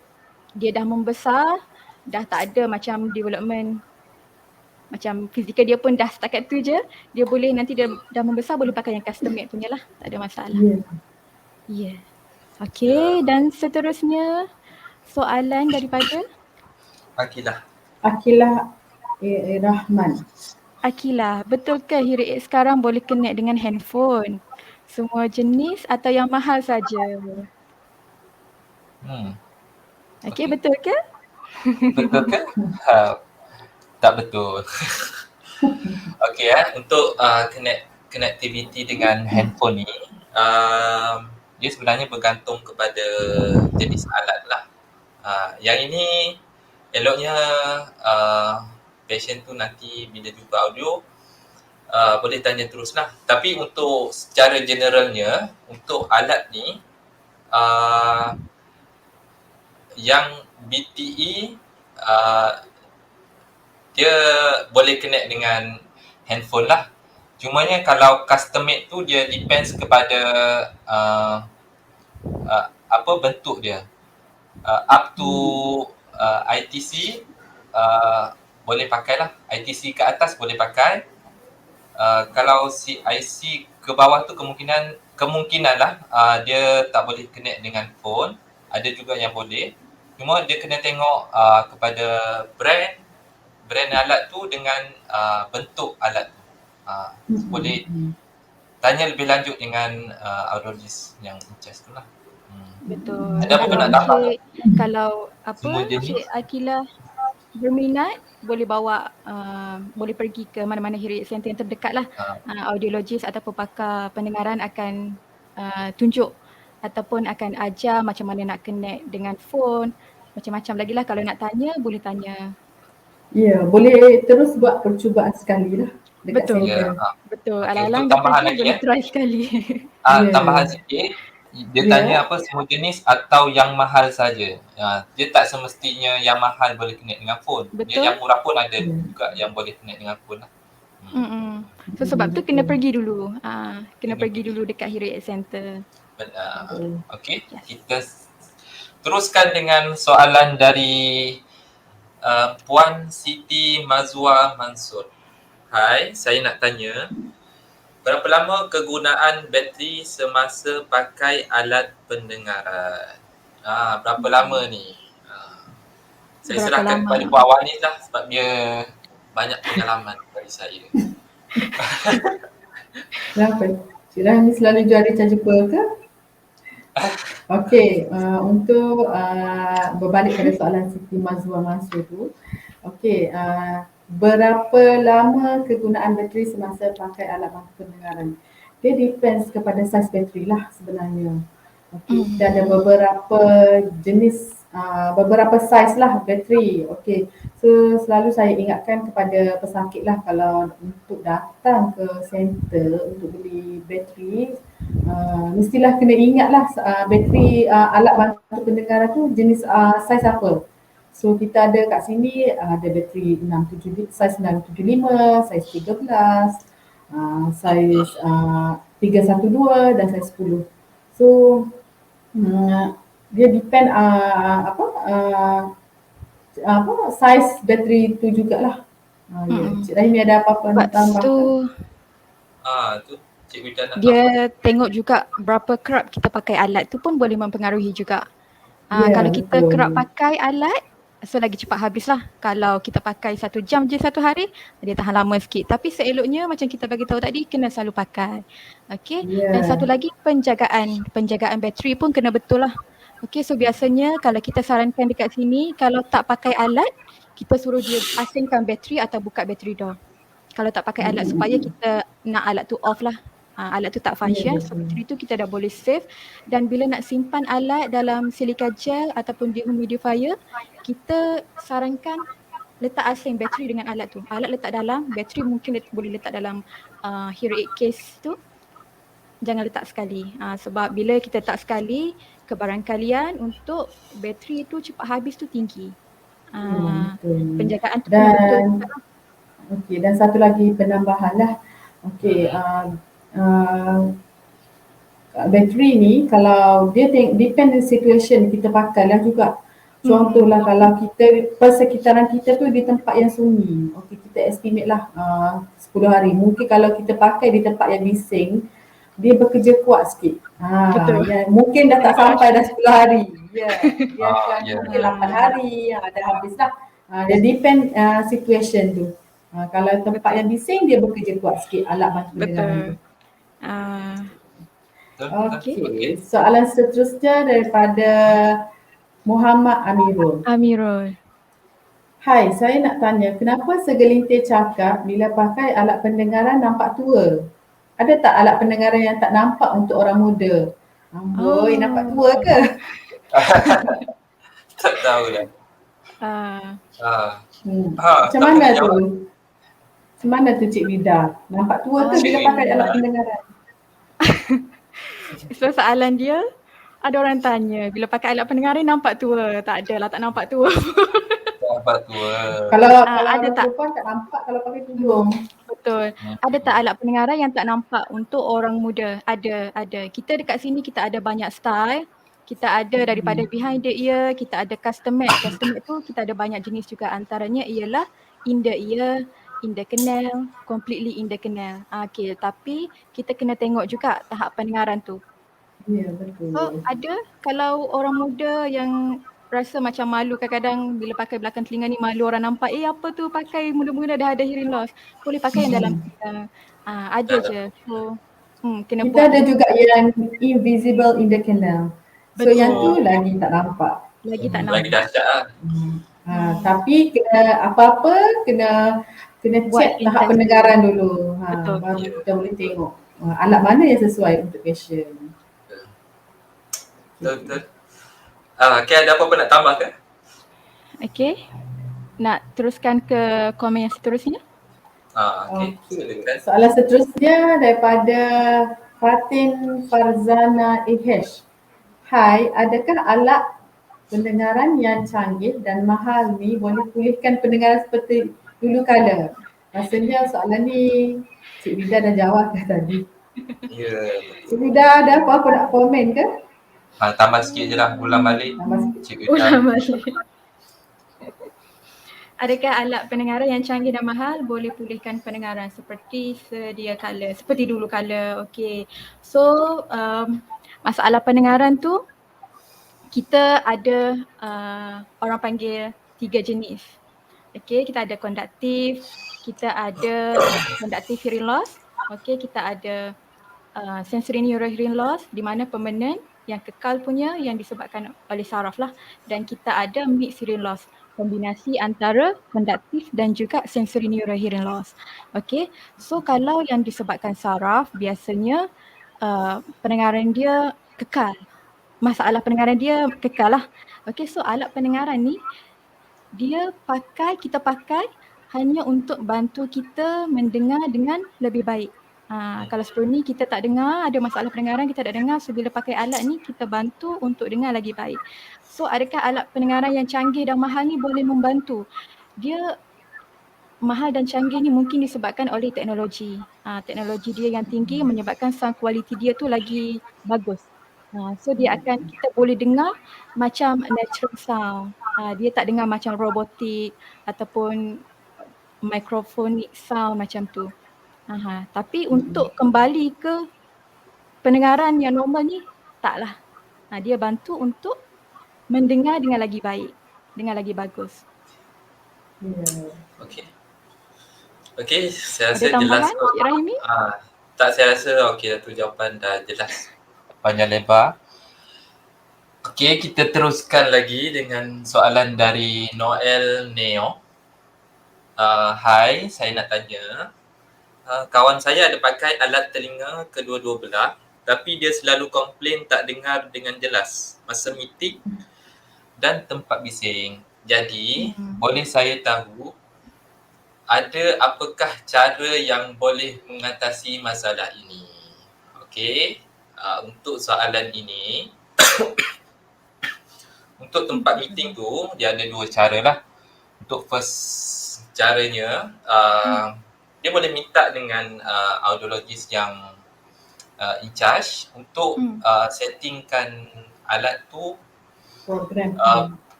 dia dah membesar, dah tak ada macam development, macam fizikal dia pun dah setakat tu je, dia boleh nanti dia dah membesar boleh pakai yang custom made punya lah, tak ada masalah. Ya. Okay, dan seterusnya soalan daripada Akilah Rahman. Akilah, betul ke hearing aid sekarang boleh connect dengan handphone? Semua jenis atau yang mahal saja? Okay, betul ke? Betul ke? Tak betul. Okey, untuk connectivity dengan handphone ni, dia sebenarnya bergantung kepada jenis alat lah. Yang ini eloknya patient tu nanti bila jumpa audio boleh tanya teruslah. Tapi untuk secara generalnya, untuk alat ni yang BTE dia boleh connect dengan handphone lah. Cumanya kalau custom made tu dia depends kepada apa bentuk dia. Up to ITC boleh pakai lah. ITC ke atas boleh pakai. Kalau IC ke bawah tu kemungkinan lah dia tak boleh connect dengan phone. Ada juga yang boleh. Cuma dia kena tengok kepada brand alat tu dengan bentuk alat tu. Boleh tanya lebih lanjut dengan audiologist yang in charge tu lah. Betul. Ada apa nak tambah? Kalau Semua jenis? Cik Akilah berminat, boleh bawa, boleh pergi ke mana-mana hearing aid center yang terdekat lah. Audiologist ataupun pakar pendengaran akan tunjuk ataupun akan ajar macam mana nak connect dengan phone. Macam-macam lagi lah, kalau nak tanya, boleh tanya. Ya, boleh terus buat percubaan sekali lah dekat Betul. center. Betul. Okay, Alang-alang untuk tambahan lagi boleh try sekali. Tambahan sikit. Dia tanya apa, semua jenis atau yang mahal saja. Dia tak semestinya yang mahal boleh connect dengan phone. Betul. Dia yang murah pun ada juga yang boleh connect dengan phone lah. So sebab tu kena pergi dulu. Kena pergi dulu dekat hearing aid center. Benar. Okey, kita teruskan dengan soalan dari Puan Siti Mazwa Mansur. Hai, saya nak tanya, berapa lama kegunaan bateri semasa pakai alat pendengaran? Berapa lama ni? Saya serahkan kepada Puan Awani lah sebab dia banyak pengalaman dari saya. Kenapa? Cik Rahmi selalu juara charger pearl ke? Okey, untuk berbalik pada soalan Siti Mazwa Mansur tu. Okey, berapa lama kegunaan bateri semasa pakai alat bantu pendengaran? Dia depends kepada saiz bateri lah sebenarnya. Okey, kita ada beberapa jenis, beberapa saiz lah bateri. Okey, so selalu saya ingatkan kepada pesakit lah kalau untuk datang ke center untuk beli bateri, mestilah kena ingat lah bateri alat bantu pendengaran tu jenis saiz apa. So kita ada kat sini ada bateri saiz 675, saiz 13, saiz 312 dan saiz 10. So dia depend saiz bateri tu jugalah. Cik Rahimi ada apa-apa nak Lepas tambah? tu Tu Cik Hujan nak dia tengok juga berapa kerap kita pakai alat tu pun boleh mempengaruhi juga. Ya, Kalau kita betul. kerap pakai alat, so lagi cepat habis lah. Kalau kita pakai 1 jam je satu hari, dia tahan lama sikit. Tapi seeloknya macam kita bagi tahu tadi, kena selalu pakai. Okay. Ya. Dan satu lagi penjagaan bateri pun kena betul lah. Okay, so biasanya kalau kita sarankan dekat sini, kalau tak pakai alat, kita suruh dia asingkan bateri atau buka bateri door. Kalau tak pakai alat supaya kita nak alat tu off lah. Alat tu tak function, so bateri tu kita dah boleh save. Dan bila nak simpan alat dalam silica gel ataupun dehumidifier, kita sarankan letak asing bateri dengan alat tu. Alat letak dalam, bateri mungkin boleh letak dalam hearing aid case tu. Jangan letak sekali. Sebab bila kita letak sekali, kebarangkalian untuk bateri tu cepat habis tu tinggi. Penjagaan tu kena betul. Okey, dan satu lagi penambahan lah. Okey, bateri ni kalau dia depend on situation kita pakai lah juga. Contohlah kalau kita persekitaran kita tu di tempat yang sunyi. Okey, kita estimate lah 10 hari. Mungkin kalau kita pakai di tempat yang bising, dia bekerja kuat sikit. Betul. Ya, mungkin dah tak sampai dah 10 hari. Ya, dia akan mungkin 8 hari, dah habis lah. Dia depend situation tu. Kalau tempat yang bising dia bekerja kuat sikit alat bantu pendengaran tu. Okey, soalan seterusnya daripada Muhammad Amirul. Hai, saya nak tanya, kenapa segelintir cakap bila pakai alat pendengaran nampak tua? Ada tak alat pendengaran yang tak nampak untuk orang muda? Amboi, nampak tua ke? tak tahu lah. Macam mana tu? Macam mana tu Cik Vida? Nampak tua ke bila pakai alat pendengaran? So soalan dia, ada orang tanya, bila pakai alat pendengaran nampak tua? Tak ada lah, tak nampak tua. Nampak tua. Kalau ada tak? perempuan tak nampak kalau pakai tudung. Betul. Ada tak alat pendengaran yang tak nampak untuk orang muda? Ada. Kita dekat sini kita ada banyak style. Kita ada daripada behind the ear, kita ada custom made. Custom made tu kita ada banyak jenis juga. Antaranya ialah in the ear, in the canal, completely in the canal. Okay, tapi kita kena tengok juga tahap pendengaran tu. Ya, betul. So ada kalau orang muda yang rasa macam malu kadang-kadang bila pakai belakang telinga ni malu orang nampak, apa tu pakai muda-muda dah ada hearing loss. Boleh pakai yang dalam telinga. Ada je. So kena kita ada juga yang invisible in the canal. So Betul. yang tu lagi tak nampak. Lagi tak nampak. Lagi dahsyat lah. Tapi kena apa-apa kena Buat check tahap intensity. pendengaran dulu. Betul. Baru kita boleh tengok alat mana yang sesuai untuk patient. Betul. Okay, ada apa-apa nak tambah ke? Okay. Nak teruskan ke komen yang seterusnya? Okay. Soalan seterusnya daripada Fatin Farzana Ihesh. Hai, adakah alat pendengaran yang canggih dan mahal ni boleh pulihkan pendengaran seperti dulu kala? Rasanya soalan ni Cik Vida dah jawab dah tadi. Ya. Cik Vida ada apa-apa nak komen ke? Tambah sikit je lah, ulang balik. Cik Hujan. Ulang balik. Adakah alat pendengaran yang canggih dan mahal boleh pulihkan pendengaran seperti seperti dulu kala? Okay. So, masalah pendengaran tu kita ada orang panggil 3 jenis. Okay, kita ada konduktif, kita ada konduktif hearing loss, okay, kita ada sensory neural hearing loss di mana permanent yang kekal punya yang disebabkan oleh saraf lah, dan kita ada mixed hearing loss, kombinasi antara konduktif dan juga sensory neural hearing loss. Okay, so kalau yang disebabkan saraf biasanya pendengaran dia kekal. masalah pendengaran dia kekal lah. Okay, so alat pendengaran ni kita pakai hanya untuk bantu kita mendengar dengan lebih baik. Kalau sebelum ni kita tak dengar, ada masalah pendengaran, kita tak dengar, so bila pakai alat ni kita bantu untuk dengar lagi baik. So adakah alat pendengaran yang canggih dan mahal ni boleh membantu? Dia mahal dan canggih ni mungkin disebabkan oleh teknologi. Teknologi dia yang tinggi menyebabkan sound quality dia tu lagi bagus. So kita boleh dengar macam natural sound. Dia tak dengar macam robotik ataupun microphonic sound macam tu. Tapi untuk kembali ke pendengaran yang normal ni, taklah. Dia bantu untuk mendengar dengan lagi baik, dengan lagi bagus. Okey, saya Ada rasa jelas. tambahan, Cik Rahimi? Tak, saya rasa okey, tu jawapan dah jelas. Panjang lebar. Okey, kita teruskan lagi dengan soalan dari Noel Neo. Hai, saya nak tanya. Kawan saya ada pakai alat telinga kedua-dua belah, tapi dia selalu komplain tak dengar dengan jelas masa meeting dan tempat bising. Jadi, boleh saya tahu ada apakah cara yang boleh mengatasi masalah ini? Okey, untuk soalan ini, untuk tempat meeting tu, dia ada dua cara lah. Untuk first caranya, dia boleh minta dengan audiologist yang in charge untuk settingkan alat tu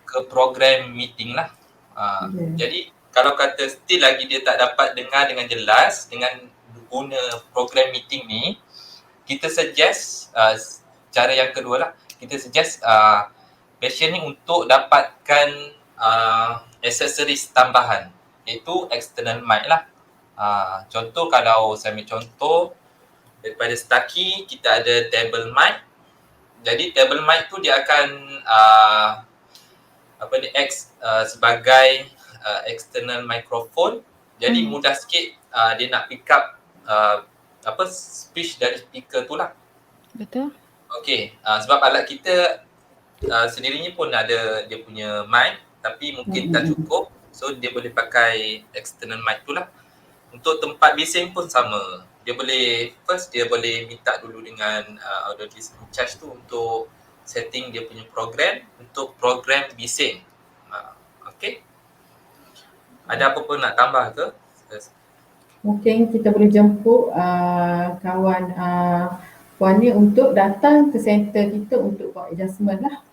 ke program meeting lah. Jadi kalau kata still lagi dia tak dapat dengar dengan jelas dengan guna program meeting ni, kita suggest cara yang kedua lah. Kita suggest patient ni untuk dapatkan aksesoris tambahan, iaitu external mic lah. Contoh, kalau saya ambil contoh daripada Stucky, kita ada table mic. Jadi table mic tu dia akan sebagai external microphone. Jadi mudah sikit dia nak pick up speech dari speaker tu lah. Betul. Okey, sebab alat kita sendirinya pun ada dia punya mic, tapi mungkin tak cukup. So dia boleh pakai external mic tu lah. Untuk tempat bising pun sama. Dia boleh minta dulu dengan audiologist in charge tu untuk setting dia punya program untuk program bising. Okey. Ada apa pun nak tambah ke? Mungkin kita boleh jemput kawan puan ni untuk datang ke center kita untuk buat adjustment lah.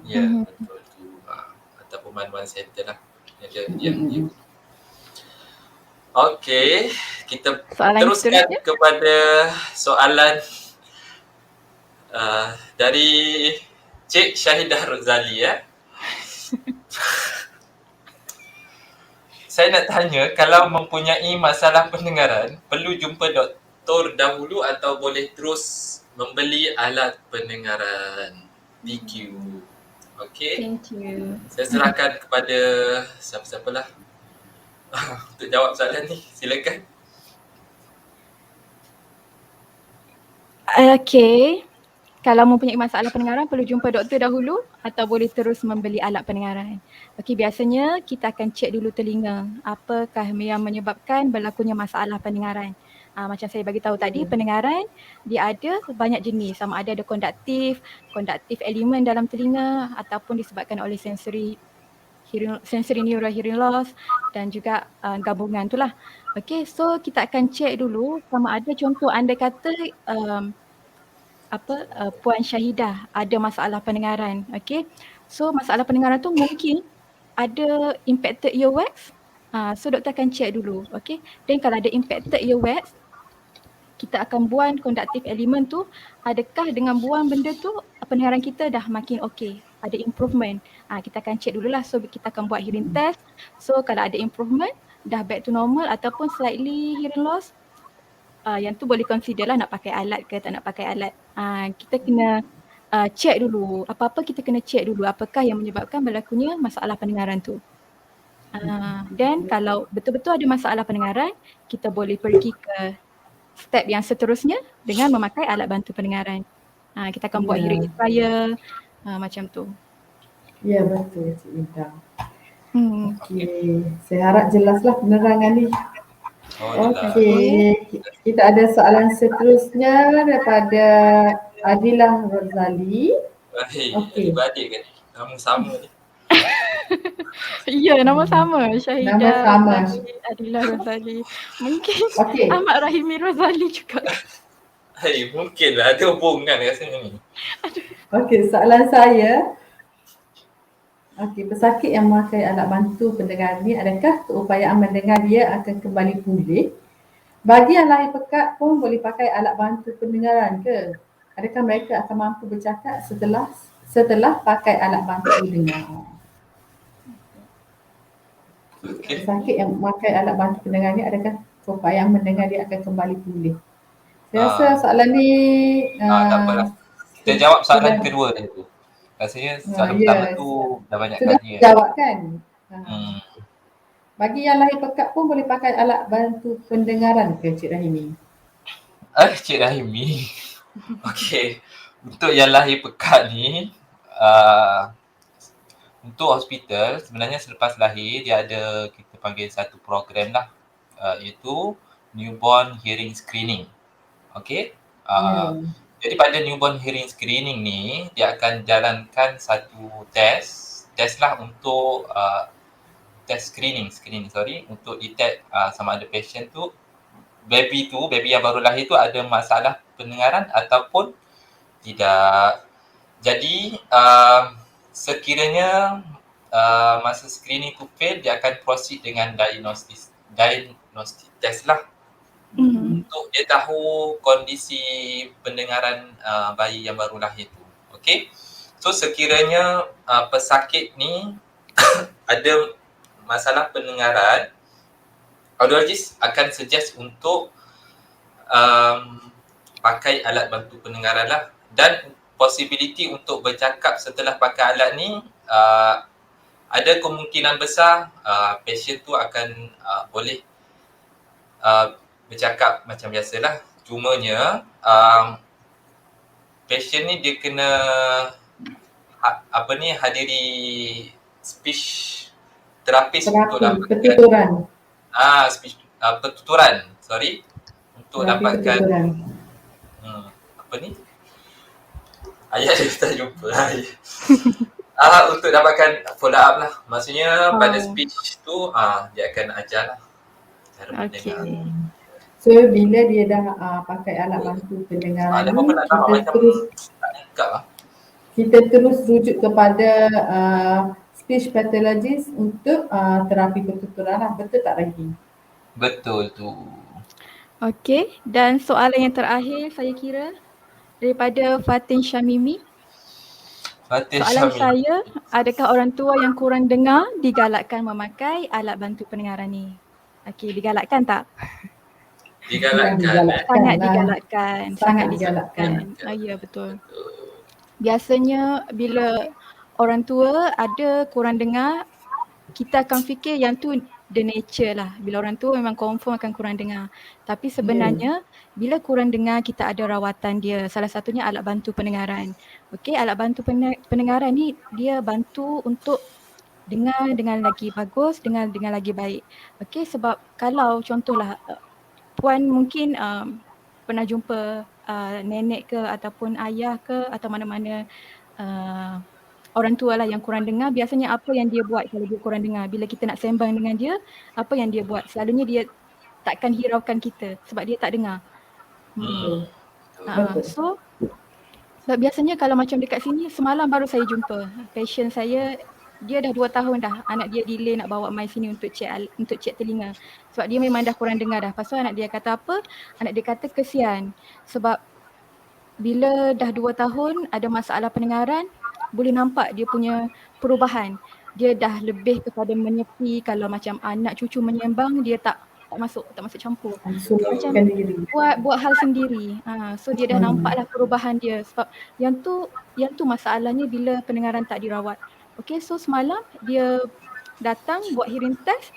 Ya, betul tu. Ataupun one center lah. Yang Okey, kita Soalan teruskan seterusnya? kepada soalan dari Cik Syahidah Rozali ya. Saya nak tanya, kalau mempunyai masalah pendengaran, perlu jumpa doktor dahulu atau boleh terus membeli alat pendengaran? Thank you. Okey. Thank you. Saya serahkan kepada siapa-siapalah untuk jawab soalan ni. Silakan. Okey. Kalau mempunyai masalah pendengaran, perlu jumpa doktor dahulu atau boleh terus membeli alat pendengaran. Okey, biasanya kita akan cek dulu telinga. Apakah yang menyebabkan berlakunya masalah pendengaran. Macam saya bagi tahu tadi, pendengaran dia ada banyak jenis. Sama ada konduktif elemen dalam telinga ataupun disebabkan oleh sensory neural hearing loss dan juga gabungan tu lah. Okey, so kita akan cek dulu sama ada, contoh andai kata Puan Syahidah ada masalah pendengaran. Okey. So masalah pendengaran tu mungkin ada impacted earwax. So doktor akan check dulu. Okey. Dan kalau ada impacted earwax, kita akan buang konduktif elemen tu. Adakah dengan buang benda tu pendengaran kita dah makin okey, ada improvement. Kita akan check dululah. So kita akan buat hearing test. So kalau ada improvement, dah back to normal ataupun slightly hearing loss, yang tu boleh consider lah nak pakai alat ke tak nak pakai alat. Kita kena check dulu. Apa-apa kita kena check dulu apakah yang menyebabkan berlakunya masalah pendengaran tu. Dan kalau betul-betul ada masalah pendengaran, kita boleh pergi ke step yang seterusnya dengan memakai alat bantu pendengaran. Kita akan buat hearing trial macam tu. Ya, betul Cik Ida. Hmm. Okey, saya harap jelaslah penerangan ni. Oh, jelas. Okey, kita ada soalan seterusnya daripada Adilah Rozali. Okey. Adik-beradik kan? Nama sama ni. Ya, nama sama. Syahidah Nama sama. Rozali, Adilah Rozali. Mungkin Okey. Ahmad Rahimi Rozali juga. Mungkin lah ada hubungan rasanya ni. Okey, soalan saya. Okey, pesakit yang memakai alat bantu pendengar ni, adakah keupayaan mendengar dia akan kembali pulih? Bagi yang lahir pekat pun boleh pakai alat bantu pendengaran ke? Adakah mereka akan mampu bercakap setelah pakai alat bantu dengar? Okey. Pesakit yang memakai alat bantu pendengar ni, adakah keupayaan mendengar dia akan kembali pulih? Saya rasa soalan ni tak apalah. Kita jawab soalan sudah- kedua dia tu. Rasanya soalan ya, pertama tu dah banyak sudah kali kan. dijawab kan? Bagi yang lahir pekat pun boleh pakai alat bantu pendengaran ke Cik Rahimi? Cik Rahimi. Okey. Untuk yang lahir pekat ni, untuk hospital sebenarnya selepas lahir dia ada kita panggil satu program lah, iaitu newborn hearing screening. Okey. Jadi pada newborn hearing screening ni dia akan jalankan satu test lah untuk test screening untuk detect sama ada patient tu baby yang baru lahir tu ada masalah pendengaran ataupun tidak. Jadi sekiranya masa screening tu fail, dia akan proceed dengan diagnostic test lah. Untuk dia tahu kondisi pendengaran bayi yang baru lahir tu. Okay. So sekiranya pesakit ni ada masalah pendengaran, audiologist akan suggest untuk pakai alat bantu pendengaran lah. Dan possibility untuk bercakap setelah pakai alat ni ada kemungkinan besar patient tu akan boleh bercakap macam biasalah. Cumanya patient ni dia kena hadiri speech terapis untuk dapatkan pertuturan. speech pertuturan, untuk Terapi dapatkan pertuturan. Ayah dia tak jumpa. Untuk dapatkan follow up lah. Maksudnya pada speech tu dia akan ajar lah cara mendengar. So bila dia dah pakai alat bantu pendengaran ni, kita terus rujuk kepada speech pathologist untuk terapi pertuturan lah. Betul tak Rahim? Betul tu. Okey, dan soalan yang terakhir saya kira daripada Fatin Syamimi. Soalan saya, adakah orang tua yang kurang dengar digalakkan memakai alat bantu pendengaran ni? Okey, digalakkan tak? Digalakkan. Sangat digalakkan. Ya, betul. Biasanya bila orang tua ada kurang dengar, kita akan fikir yang tu the nature lah. Bila orang tua memang confirm akan kurang dengar. Tapi sebenarnya bila kurang dengar kita ada rawatan dia. Salah satunya alat bantu pendengaran. Okey, alat bantu pendengaran ni dia bantu untuk dengar dengan lagi bagus, dengar dengan lagi baik. Okey, sebab kalau contohlah puan mungkin pernah jumpa nenek ke ataupun ayah ke atau mana-mana orang tua lah yang kurang dengar, biasanya apa yang dia buat kalau dia kurang dengar? Bila kita nak sembang dengan dia, apa yang dia buat? Selalunya dia takkan hiraukan kita sebab dia tak dengar. So biasanya kalau macam dekat sini, semalam baru saya jumpa patient saya, dia dah 2 tahun dah, anak dia delay nak bawa mai sini untuk cek telinga. Sebab dia memang dah kurang dengar dah. Lepas tu anak dia kata apa? Anak dia kata kesian sebab bila dah 2 tahun ada masalah pendengaran, boleh nampak dia punya perubahan. Dia dah lebih kepada menyepi, kalau macam anak cucu menyembang dia tak masuk campur. Macam buat hal sendiri. So dia dah nampaklah perubahan dia sebab yang tu masalahnya bila pendengaran tak dirawat. Okay, so semalam dia datang buat hearing test,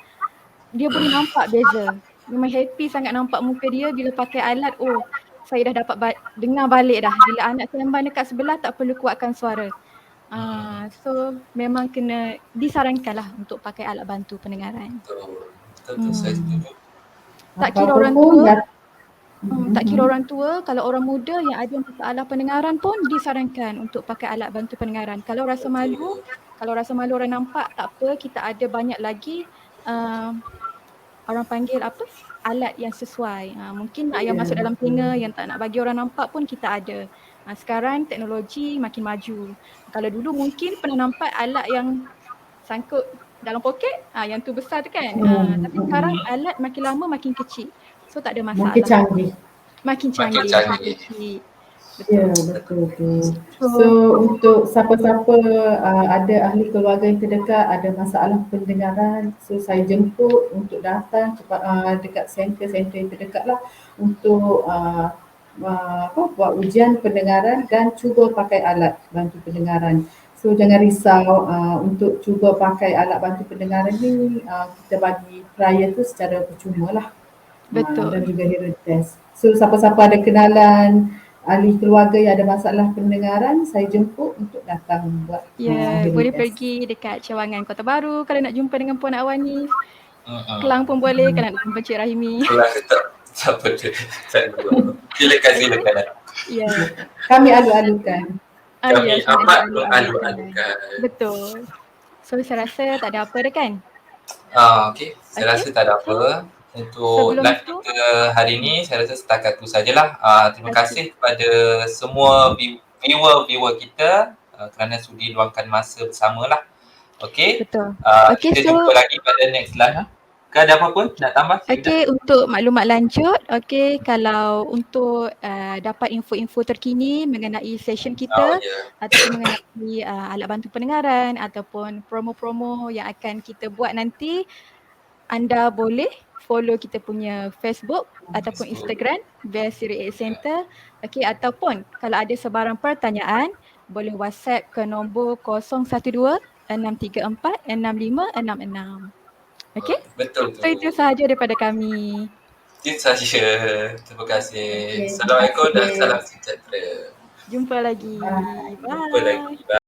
dia boleh nampak beza. Memang happy sangat nampak muka dia bila pakai alat. saya dah dapat dengar balik dah. Bila anak sembang dekat sebelah tak perlu kuatkan suara. So memang kena disarankanlah untuk pakai alat bantu pendengaran. Betul, saya setuju. Tak kira Apa-apa orang pun tua, dat- tak kira orang tua, kalau orang muda yang ada masalah pendengaran pun disarankan untuk pakai alat bantu pendengaran. Kalau rasa malu orang nampak, tak apa, kita ada banyak lagi orang panggil apa? Alat yang sesuai. Mungkin yang masuk dalam telinga yang tak nak bagi orang nampak pun kita ada. Sekarang teknologi makin maju. Kalau dulu mungkin pernah nampak alat yang sangkut dalam poket, yang tu besar tu kan. Tapi sekarang alat makin lama makin kecil. So tak ada masalah. makin canggih. Makin canggih. Kecil. Ya, betul. So untuk siapa-siapa ada ahli keluarga yang terdekat ada masalah pendengaran, so saya jemput untuk datang dekat center-center yang terdekat lah untuk buat ujian pendengaran dan cuba pakai alat bantu pendengaran. So jangan risau untuk cuba pakai alat bantu pendengaran ni, kita bagi trial tu secara percuma lah. Betul. Dan juga hearing test. So siapa-siapa ada kenalan ahli keluarga yang ada masalah pendengaran, saya jemput untuk datang buat boleh pergi dekat Cawangan Kota Baru kalau nak jumpa dengan Puan Awani. Kelang pun boleh kalau nak jumpa Cik Rahimi. Kelang tak apa tu. Silakan. Ya. Kami alu-alukan. Kami amat mengalu-alukan. Betul. So saya rasa tak ada apa dah kan? Okey, saya rasa tak ada apa. Untuk live kita hari ini saya rasa setakat itu sajalah. Terima kasih kepada semua viewer kita kerana sudi luangkan masa bersamalah. Okey. Betul. Kita jumpa lagi pada next live. Ke ada apa-apa nak tambah? Okey, untuk maklumat lanjut, kalau untuk dapat info-info terkini mengenai session kita ataupun mengenai alat bantu pendengaran ataupun promo-promo yang akan kita buat nanti, anda boleh follow kita punya Facebook ataupun Instagram Best Hearing Aid Center. Okey, ataupun kalau ada sebarang pertanyaan boleh WhatsApp ke nombor 012-634-6566. Okey? Betul. So itu sahaja daripada kami. Itu sahaja. Terima kasih. Assalamualaikum dan salam sejahtera. Jumpa lagi. Bye. Jumpa lagi. Bye.